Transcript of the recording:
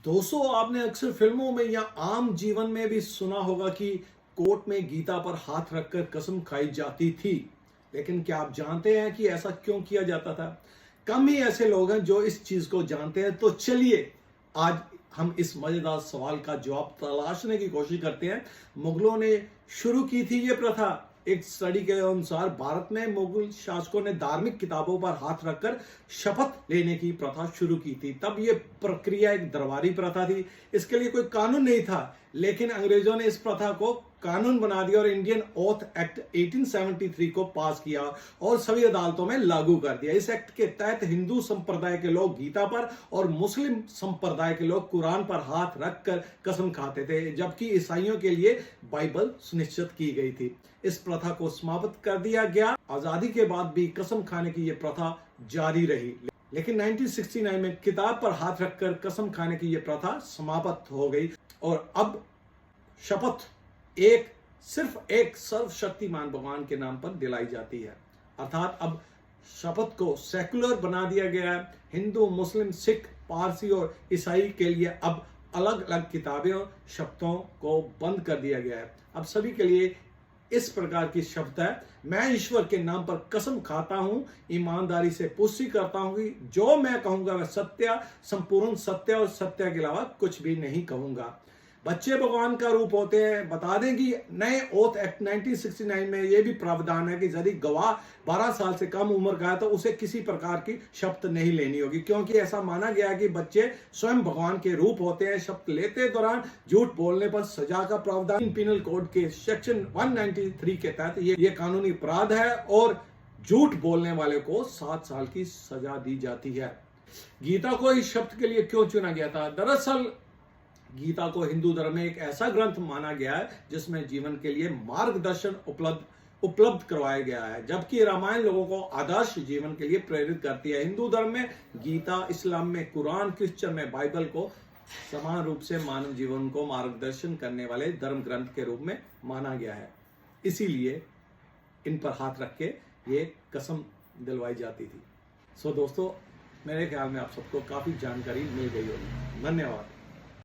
दोस्तों, आपने अक्सर फिल्मों में या आम जीवन में भी सुना होगा कि कोर्ट में गीता पर हाथ रखकर कसम खाई जाती थी। लेकिन क्या आप जानते हैं कि ऐसा क्यों किया जाता था? कम ही ऐसे लोग हैं जो इस चीज को जानते हैं। तो चलिए आज हम इस मजेदार सवाल का जवाब तलाशने की कोशिश करते हैं। मुगलों ने शुरू की थी ये प्रथा। एक स्टडी के अनुसार भारत में मुगल शासकों ने धार्मिक किताबों पर हाथ रखकर शपथ लेने की प्रथा शुरू की थी। तब ये प्रक्रिया एक दरबारी प्रथा थी। इसके लिए कोई कानून नहीं था, लेकिन अंग्रेजों ने इस प्रथा को कानून बना दिया और इंडियन ओथ एक्ट 1873 को पास किया और सभी अदालतों में लागू कर दिया। इस एक्ट के तहत हिंदू संप्रदाय के लोग गीता पर और मुस्लिम संप्रदाय के लोग कुरान पर हाथ रखकर कसम खाते थे, जबकि ईसाइयों के लिए बाइबल सुनिश्चित की गई थी। इस प्रथा को समाप्त कर दिया गया। आजादी के बाद भी कसम खाने की यह प्रथा जारी रही, लेकिन 1969 में किताब पर हाथ रखकर कसम खाने की यह प्रथा समाप्त हो गई और अब शपथ सिर्फ एक सर्वशक्तिमान भगवान के नाम पर दिलाई जाती है। अर्थात अब शपथ को सेकुलर बना दिया गया है। हिंदू, मुस्लिम, सिख, पारसी और ईसाई के लिए अब अलग अलग किताबें और शब्दों को बंद कर दिया गया है। अब सभी के लिए इस प्रकार की शब्द है, मैं ईश्वर के नाम पर कसम खाता हूं, ईमानदारी से पुष्टि करता हूं कि जो मैं कहूंगा वह सत्य, संपूर्ण सत्य और सत्य के अलावा कुछ भी नहीं कहूंगा। बच्चे भगवान का रूप होते हैं। बता दें कि नए ओथ एक्ट 1969 में यह भी प्रावधान है कि यदि गवाह 12 साल से कम उम्र का है तो उसे किसी प्रकार की शपथ नहीं लेनी होगी, क्योंकि ऐसा माना गया है कि बच्चे स्वयं भगवान के रूप होते हैं। शपथ लेते दौरान झूठ बोलने पर सजा का प्रावधान पिनल कोड के सेक्शन 193 के तहत ये कानूनी अपराध है और झूठ बोलने वाले को 7 साल की सजा दी जाती है। गीता को इस शब्द के लिए क्यों चुना गया था? दरअसल गीता को हिंदू धर्म में एक ऐसा ग्रंथ माना गया है जिसमें जीवन के लिए मार्गदर्शन उपलब्ध करवाया गया है, जबकि रामायण लोगों को आदर्श जीवन के लिए प्रेरित करती है। हिंदू धर्म में गीता, इस्लाम में कुरान, क्रिश्चियन में बाइबल को समान रूप से मानव जीवन को मार्गदर्शन करने वाले धर्म ग्रंथ के रूप में माना गया है। इसीलिए इन पर हाथ रख के ये कसम दिलवाई जाती थी। सो दोस्तों, मेरे ख्याल में आप सबको काफी जानकारी मिल गई होगी। धन्यवाद।